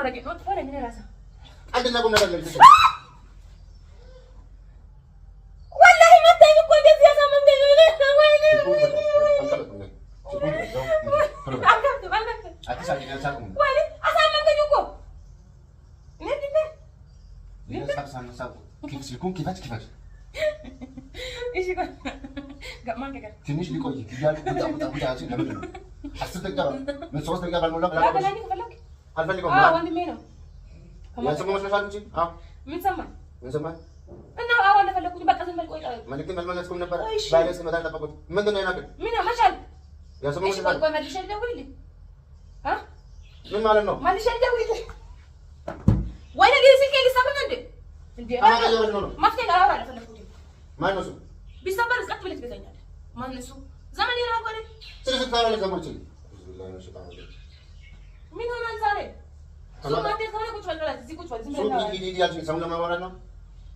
رجع نوت فورا من راسه عندنا قلنا بدل والله ما تاني كنت يا زلمه من ويني ويني اسامه كنيكو كيف سيكون كيفاش ايش يقول قمان كده ትንሽ ሊቆይ ይያል ጉዳ አጭን ለምን ነው 10 ደቂቃ ምን 3 ደቂቃ ባልሞላ لا بلاني كفلك አልፈልገውም ወንድሜ ነው ያሰማው መስሎሻል እንጂ ምን ሰማኝ እና ወንድ ፈለኩኝ በቃ ዝም በል ቆይ መልክ መልመለስኩም ነበር ባይለስ መጣ ተጠበቁት ምንድን ነው ያናገር ምን መቻል ያሰማው መስሎሻል ቆይ መልሼ ልደውልልህ ምን ማለት ነው መልሼ ልደውልልህ ወይ ነገ ሲልክ ሊሰማኝ እንዴ ማፍቴን አወራ ፈለኩኝ ማን ነው ቢሰበር እስከት ብለህ ትገዛኛለህ ማን ነው ዘመን ይራው አይደል ስለዚህ ታውቃለህ ለዘመችን ምን ሆነን ዛሬ ሶማቴ ከሆነ ቁጭ በል እዚህ ቁጭ በል ዝም ብለህ ሶማቴ ዲዲ ያልሽኝ ሰው ለማወራት ነው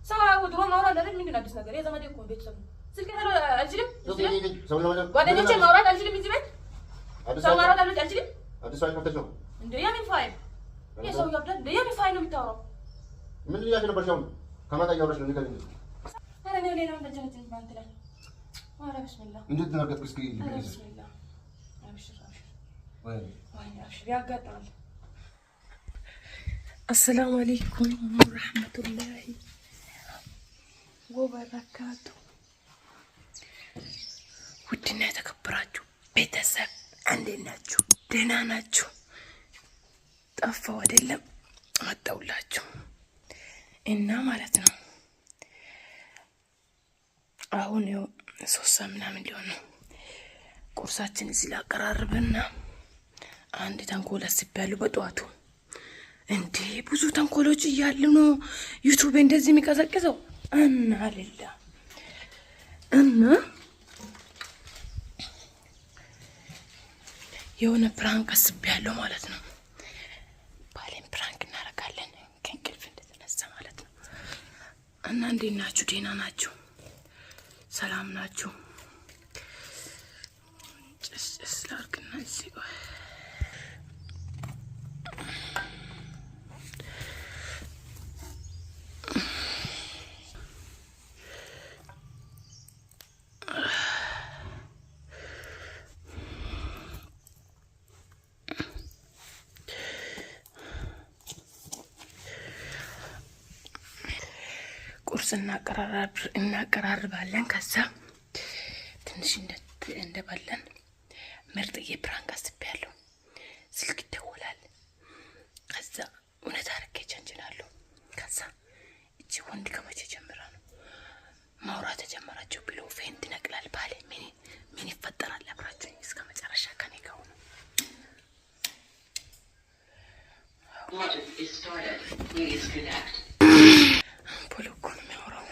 ሰው ድሮ ማውራት አይደል ምንድን ነው አዲስ ነገር የዘመዴ እኮ ቤተሰብ ስልክ አልችልም ሰው ለማውራት ጓደኞቼ ማውራት አልችልም እዚህ ቤት ሰው ማውራት አልችልም አዲስ ፋይል ከፍተሽ ነው እንዴ የምን ፋይል የሰው ያብዳል እንዴ የምን ፋይል ነው የምታወራው ምን ልያሽ ነበር ሻው ከማታ እያወራሽ ነው ንገሪኝ ኧረ እኔ ሌላ እንደጀነትን ባንተ ላይ ኧረ ቢስሚላህ እንዴት ተናገርኩ እስኪ ቢስሚላህ አብሽር ወይ አብሽር ያጋጣል السلام عليكم ورحمة الله وبركاته ودنا تكبراችሁ ቤተሰብ እንዴት ናችሁ ደህና ናችሁ ጠፋው አይደለም መጣውላችሁ እና ማለት ነው አሁን ነው 3 ምናምን ሊሆን ነው ቁርሳችን እዚህ ላቀራርብና አንድ ተንኮል አስቤያለሁ በጧቱ እንዴ ብዙ ተንኮሎች እያሉ ነው ዩቲዩብ እንደዚህ የሚቀዘቅዘው እና አይደለ እና የሆነ ፕራንክ አስቤያለሁ ማለት ነው ባሌን ፕራንክ እናደርጋለን ከእንቅልፍ እንደተነሳ ማለት ነው እና እንዴት ናችሁ ደህና ናችሁ ሰላም ናችሁ ጭስ ላርግና እዚህ ጋር ቁርስ እናቀራርባለን ከዛ ትንሽ እንደባለን ምርጥዬ ፕራንክ አስቤያለሁ ስልክ ይደውላል ከዛ እውነት አድርጌ ጀንጅናለሁ ከዛ እቺ ወንድ ከመቼ ጀምራ ነው ማውራት ተጀመራችሁ ብሎ ፌንት ነቅላል ባለ ምን ይፈጠራል አብራችሁኝ እስከ መጨረሻ ከኔ ጋር ነው What is started please connect ፖለኮ ነው የሚያወራው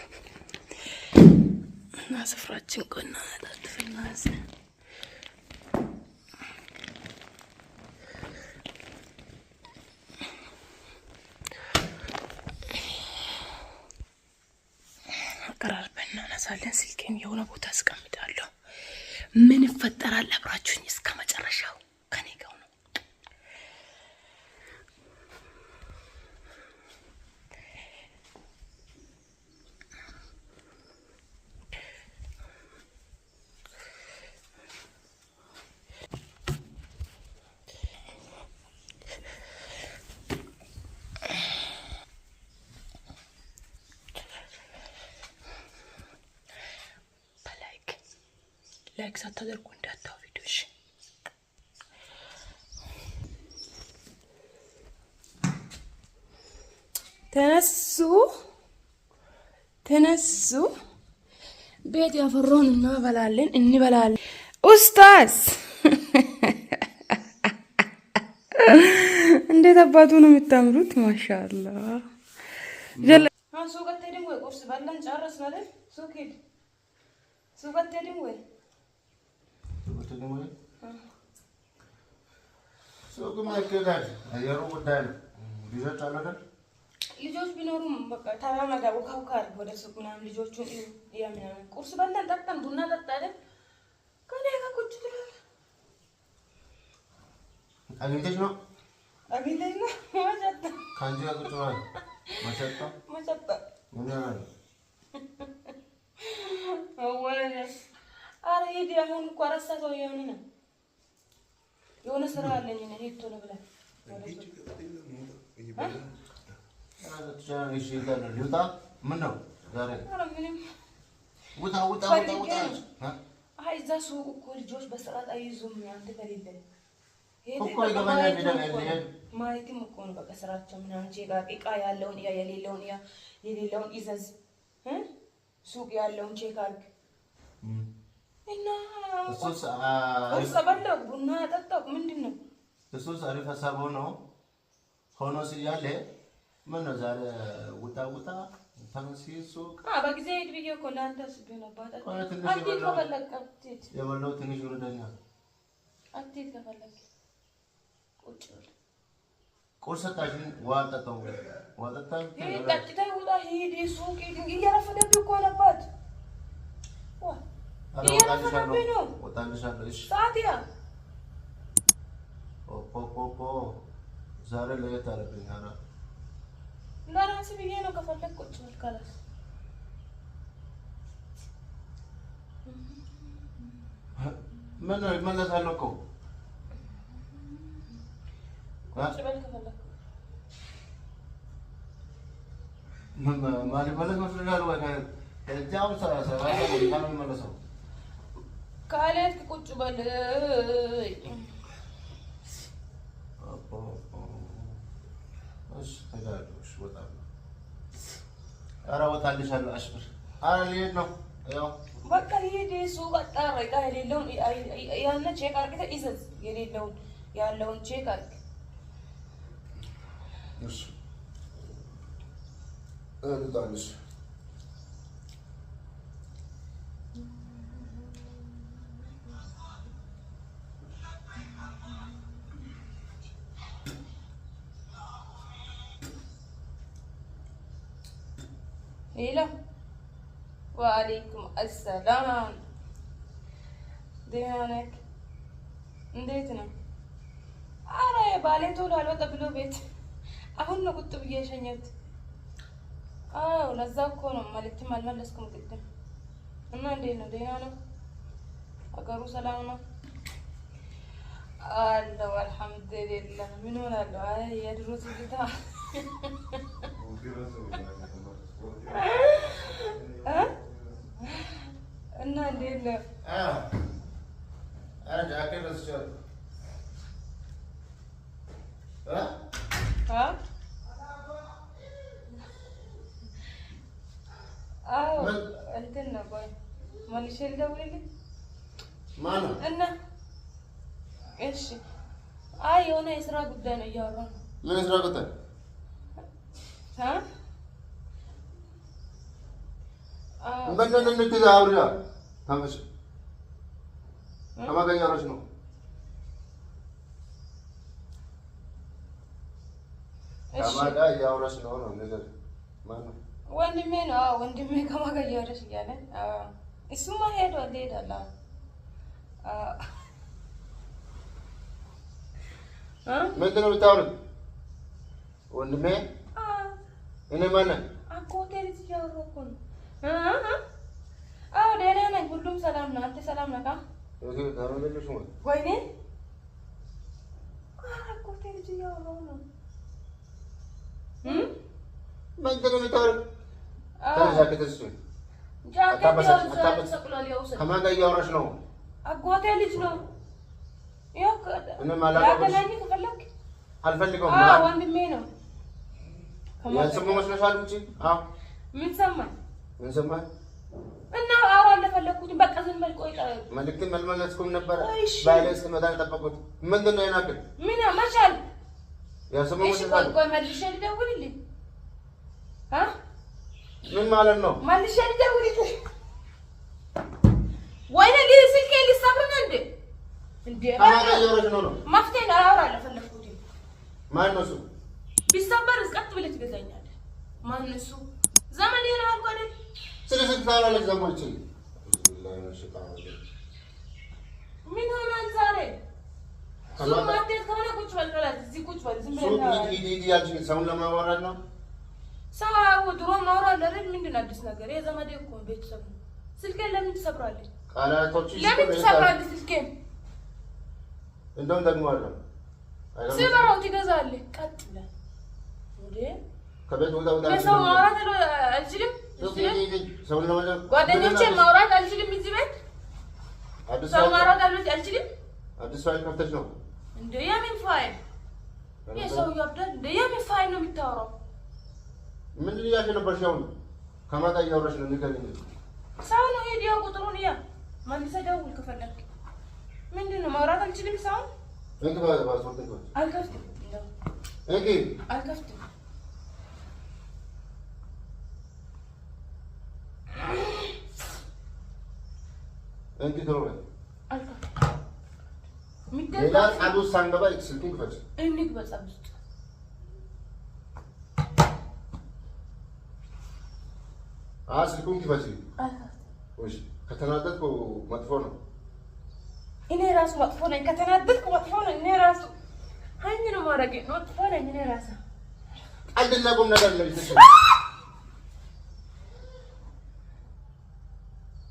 እና ስፍራችን ቆና ያላልፍና አቀራርበን እናነሳለን ስልኬን የሆነ ቦታ አስቀምጣለሁ ምን ይፈጠራል አብራችሁኝ እስከ መጨረሻው ከኔ ጋር ነው ላይክ ሳታደርጉ እንዳታው ቪዲዮሽ ተነሱ ቤት ያፈራውን እንበላለን ኡስታዝ እንዴት አባቱ ነው የምታምሩት ማሻአላህ ጀለ ሱቅ አትሄድም ወይ ቁርስ በላን ጨረስን አይደል ሱቅ አትሄድም ወይ ሱቅ ማይከዳል አየሩ ወዳል ልጆች አላደል ልጆች ቢኖሩም በቃ ታራማዳ ወካውካር ወደ ሱቅ ምናምን ልጆቹን ያምናምን ቁርስ በላን ጠጣን ቡና ጠጣ አይደል ከኔ ጋር ቁጭ ብለን አግኝተሽ ነው ማጃታ ከአንቺ ጋር ቁጭ ብሏል። መጨጣ ምን ያህል ኧረ ሂድ። አሁን እኮ አረሳ ሰው የሆነ ስራ አለኝ እኔ ሂድ ቶሎ ብለህ ልውጣ። ምን ነው ዛሬ? ኧረ ምንም ውጣ። አይ እዛ ሱቅ እኮ ልጆች በስርዓት አይይዙም። አንተ ከሌለ እኮ ይገባኛል። ማለትም እኮ ነው በቃ ስራቸው ምናምን እቃ ያለውን የሌለውን ይዘዝ ሱቅ ያለውን ቼክ አድርግ እና ቁርስ በላሁ፣ ቡና ጠጣሁ። ምንድን ነው እሱስ አሪፍ ሀሳብ ሆኖ እያለ ምን ነው ዛሬ ውጣ ተነሲ ሱቅ በጊዜ ሂድ ብዬ እኮ ለአንተ አስቤ ነበር። አትሄድ ከፈለክ አትሄድ። የበላው ትንሽ ይወርደኛል። አትሄድ ከፈለክ ቁጭ በል። ቁርስ ሰጣችኝ። ውሃ አልጠጣሁም። ውሃ ጠጣሁ። ጠጥተህ ውጣ። ሂድ ሱቅ ሂድ። እየረፈደብህ እኮ ነበር። እየረፈደብህ ነው። ወጣልሻለሁ። እሺ ሰዓትያ ዛሬ ለየት አለብኝ። ኧረ ለራስህ ብዬ ነው። ከፈለክ ቁጭ በል። ካላስ ምን ነው እመለሳለሁ እኮ ቁጭ በል ከፈለክ። ማለት መስሎሻል ወይ? እዚያው የሚመለሰው ካልሄድክ ቁጭ በል። እሺ እሄዳለሁ። እሺ እወጣለሁ። ኧረ እወጣልሻለሁ። አሽብር ኧረ ልሄድ ነው። ያው በቃ ሂድ። ሱቅ አጣራ። እቃ የሌለውን ያለ ቼክ አድርገህ ይዘዝ። የሌለውን ያለውን ቼክ አድርግ። እሺ እሄዳለሁ። ሄሎ ወአለይኩም አሰላም። ደህና ነህ? እንዴት ነው? ኧረ ባሌ ቶሎ አልወጣ ብሎ ቤት አሁን ነው ቁጥ ብዬ የሸኘሁት። አዎ ለዛ እኮ ነው መልዕክትም አልመለስኩም ቅድም። እና እንዴት ነው? ደህና ነው? አገሩ ሰላም ነው? አለሁ አልሐምዱሊላህ። ምን ሆናለሁ? አይ የድሮ ትዝታ እና እንዴት ነው? ጃኬት ረስቻለሁ። አዎ እንትን ነው። ቆይ መልሼ ልደውልልኝ። ማነው? እና እሺ። አይ የሆነ የስራ ጉዳይ ነው እያወራሁ ነው። ምን የስራ ጉዳይ? ምንድን ነው እንግዲህ አውሪያ ተመሽ ከማን ጋር እያወራሽ ነው? ከማን ጋር እያወራሽ ነው ነው ነገር? ማነው? ወንድሜ ነው። አዎ ወንድሜ ከማን ጋር እያወራሽ እያለ እሱማ ሄዷል። ምንድን ነው የምታወሪው? ወንድሜ እኔ ማነው? አጎቴ ልጅ እያወራሁ እኮ ነው። አዎ ደህና ነኝ። ሁሉም ሰላም ነው። አንተ ሰላም ነህ? ወይኔ አጎቴ ልጅ እያወራሁ ነው። ምንድን ነው የምታወሪው? ከማን ጋር እያወራሽ ነው? አጎቴ ልጅ ነው። ላገናኝህ ከፈለክ። አልፈልገውም። ወንድሜ ነው። ያልሰማሁ መስሎሻል? ምን ሰማኝ? ምን ሰማህ? እና አውራ አልፈለኩትም። በቃ ዝም በል። ቆይ መልዕክትም አልመለስኩም ነበረ። ባይሌ እስክመጣ የጠበቁት ምንድን ነው የናገር? ምን መቻል? ያልሰማሁ መስሎሻል? ቆይ መልሼ ልደውልልኝ። ምን ማለት ነው? መልሼ ልደውልልኝ። ወይኔ ስልኬ ሊሰብር ነው እንዴ? ከማን ጋር እያወራሽ ነው? መፍትሄ ነው። አውራ አልፈለኩትም። ማን ነው እሱ? ቢሰበር ቀጥ ብለህ ትገዛኛለህ። ማን ነው እሱ? ዘመዴ ነው አልኩህ አይደል? ስለዚህ ታላለች ዘመዶች ምን ሆናል ዛሬ? ማንዴት ከሆነ ቁጭ በል ከላት እዚህ ቁጭ በል ዝም ብለህ ሂድ ያልሽኝ ሰውን ለማዋራት ነው። ሰው ድሮ ማውራት አይደል? ምንድን ነው አዲስ ነገር? የዘመዴ እኮ ቤተሰብ ነው። ስልኬን ለምን ትሰብራለች? ቃላቶች ለምን ትሰብራለች ስልኬን? እንደውም ደግሞዋለሁ። ስበራው ትገዛለህ። ቀጥ ብለህ እንዴ ከቤት ወጣ ሰው ማውራት አልችልም። ሰውን ለማለት ጓደኞቼን ማውራት አልችልም። እዚህ ቤት ሰው ማውራት አልችልም። አዲስ ፋይል ከፍተሽ ነው እንዴ? የምን ፋይል? የሰው ያብዳል እንዴ? የምን ፋይል ነው የምታወራው? ምን ልያሽ ነበርሽ? አሁን ከማታ እያወራሽ ነው። ንገሪኝ። ሰው ነው ሄድ ያው ቁጥሩን ያ መልሰህ ደውል ከፈለክ። ምንድን ነው ማውራት አልችልም? ሰው እንግባ ባስወጥ እንግባ። አልከፍትም እንግባ አልከፍትም። እንግባ ተሮለ አልከፍትም። ሌላ ጸሎት ሳንገባ ስልኩን ክፈች። እንግባ ጸሎት ስልኩን ክፈች። እሺ ከተናደድኩ መጥፎ ነው። እኔ ራሱ መጥፎ ነኝ። ከተናደድኩ መጥፎ ነኝ። እኔ ራሱ ሀኝ ነው ማድረግ መጥፎ ነኝ። እኔ ራሱ ቀልድና ቁም ነገር ነው ይተሽ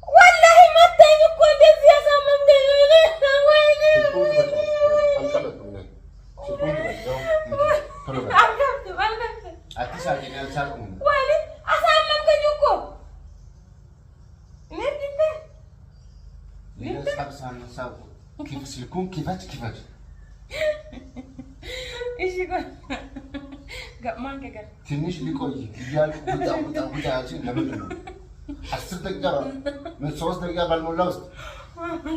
ወላሂ መታኝ እኮ እንደዚህ ያሳመምከኝ። ወይኔ ወይኔ አሳመምከኝ እኮ ስልኩን ክፈች ክፈች። እሺ ቆይ ገማን ከገር ትንሽ ሊቆይ እያልኩ ውጣ ያልሽኝ ለምንድን ነው? 10 ደቂቃ ምን 3 ደቂቃ ባልሞላ ውስጥ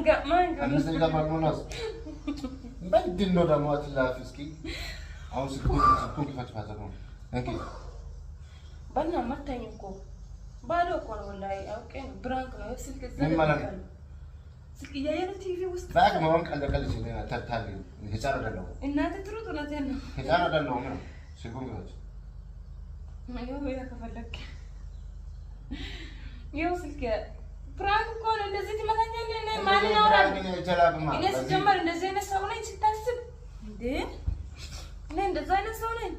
ገማን 5 ደቂቃ ባልሞላ ውስጥ ምንድን ነው ደግሞ አትላፊ። እስኪ አሁን ስልኩን ክፈች ማለት ነው። እንግዲህ በእና መታኝ እኮ ባዶ እኮ ነው ወላሂ አውቄ ነው። ብራንክ ነው ስልክ ምን ማለት ነው? ስልክ እያየሁ ቲቪ ውስጥ ባክ ማን ቀልድ ሲለና ተታል ህፃን አይደለሁ። እናንተ ትሩጥ ነው ተነ ህፃን አይደለሁ ነው ስልኩን ክፈች። ማየው ያ ከፈለክ ይኸው ስልክ ብራንክ እኮ ነው። እንደዚህ ትመታኛለህ? እኔ ማን ያወራል? እኔ ስጀምር እንደዚህ አይነት ሰው ነኝ ስታስብ እንዴ? እኔ እንደዚህ አይነት ሰው ነኝ?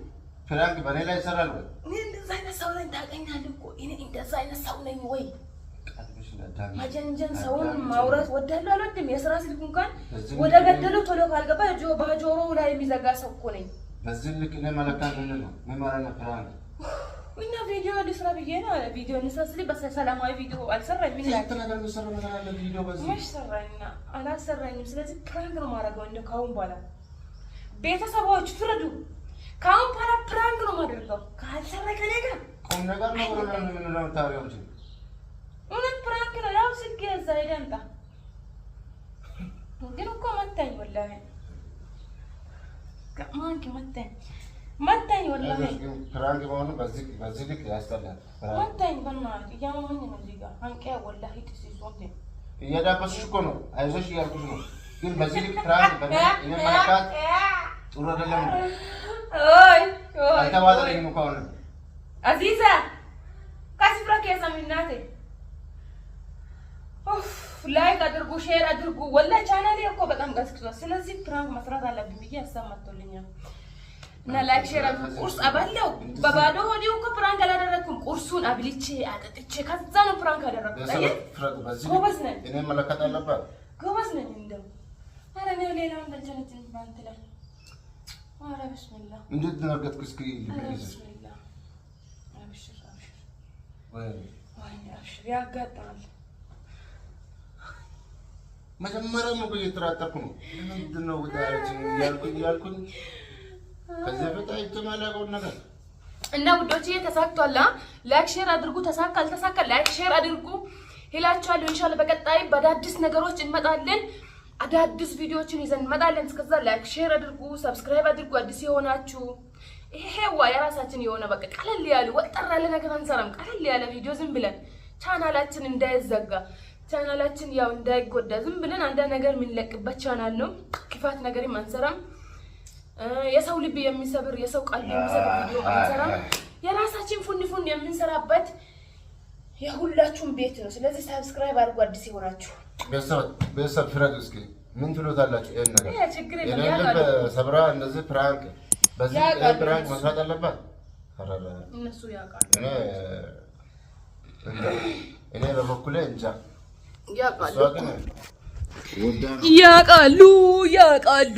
ፍራንክ በኔ ላይ ይሰራል ወይ? እኔ እንደዚህ አይነት ሰው ነኝ ታውቀኛለህ እኮ። እኔ እንደዚህ አይነት ሰው ነኝ ወይ? ማጀንጀን ሰውን ማውራት ወዳለሁ አልወድም። የስራ ስልክ እንኳን ወደ ገደለው ቶሎ ካልገባ በጆሮው ላይ የሚዘጋ ሰው እኮ ነኝ። በዚህ ልክ እኔ መለካት ምንድን ነው? ምን ማለት ነው? ፍራንክ እና ቪዲዮ ልስራ ብዬ ነው። ቪዲዮ ልስራ ስል በሰላማዊ ቪዲዮ አልሰራኝም። ምን ያክል ነገር ልሰራ ማለት ነው? ቪዲዮ በዚህ መች ሰራኝና አላሰራኝም። ስለዚህ ፕራንክ ነው ማድረገው። እንደው ካሁን በኋላ ቤተሰቦች ፍረዱ። ካሁን በኋላ ፕራንክ ነው ማድረገው። ካልሰራ ከኔ ጋር ቁም ነገር ነው ብሎ ምን ነው ታሪያው እንጂ እውነት ፕራንክ ነው። ያው ስልክ ያዛ ይደምጣ ግን እኮ መታኝ ወላሂ ከማንኪ መታኝ ወላሂ ፕራንክ በሆነ በዚህ ልክ ያስጠላል። መታኝ በእናትህ እያመመኝ ነው። እዚህ ጋር አንቂያ ወላሂ ጥሲሶት እየዳበስሽ እኮ ነው። አይዞሽ እያልኩሽ ነው። ግን በዚህ ልክ ፕራንክ እኔ መለካት ጥሩ አይደለም። አልተዋጠኝም እኮ አሁን አዚዛ ካስፍራ ከሰሚናቴ ላይክ አድርጉ፣ ሼር አድርጉ። ወላሂ ቻናሌ እኮ በጣም ቀዝቅዟል። ስለዚህ ፕራንክ መስራት አለብኝ ብዬ አሰማቶልኛል እና ላይክ ሼር አድርጉ። ቁርስ አበላው በባዶ ሆዴ እኮ ፕራንክ አላደረኩም። ቁርሱን አብልቼ አጠጥቼ ከዛ ነው ፕራንክ ያደረኩት። ጎበዝ ነኝ እኔ መለከት አለበት። ጎበዝ ነኝ እንደው ኧረ እኔ ሌላውን በልጀነትን ባንት ላይ ኧረ ብስሚላህ እንዴት ተናገርኩ? እስኪ ብስሚላህ አብሽር ወይ አብሽር ያጋጥማል። መጀመሪያም እኮ እየተጠራጠርኩ ነው። ምንድን ነው ወዳችን እያልኩኝ ከዚህ በፊት አይተማላቀው ነገር እና ውዶችዬ ተሳክቷል። ላይክ ሼር አድርጉ። ተሳካ አልተሳካ ላይክ ሼር አድርጉ ይላችኋለሁ። ኢንሻአላህ በቀጣይ በአዳዲስ ነገሮች እንመጣለን። አዳዲስ ቪዲዮዎችን ይዘን እንመጣለን። እስከዛ ላይክ ሼር አድርጉ፣ ሰብስክራይብ አድርጉ። አዲስ የሆናችሁ ይሄዋ የራሳችን የሆነ በቃ ቀለል ያለ ወጣራ ያለ ነገር አንሰራም። ቀለል ያለ ቪዲዮ ዝም ብለን ቻናላችን እንዳይዘጋ ቻናላችን ያው እንዳይጎዳ ዝም ብለን አንዳንድ ነገር የምንለቅበት ቻናል ነው። ክፋት ነገርም አንሰራም። የሰው ልብ የሚሰብር የሰው ቀልብ የሚሰብር ቪዲዮ አንሰራም። የራሳችን ፉን የምንሰራበት የሁላችሁም ቤት ነው። ስለዚህ ሰብስክራይብ አድርጉ አዲስ የሆናችሁ ቤተሰብ ፍረዱ እስኪ ምን ትሎታላችሁ? ይሄን ነገር ያ ችግር የለም ያቃሉ ሰብራ እንደዚህ ፕራንክ በዚህ ፕራንክ መስራት አለባት። አረረ እነሱ ያቃሉ። እኔ በበኩሌ እንጃ ያቃሉ ያቃሉ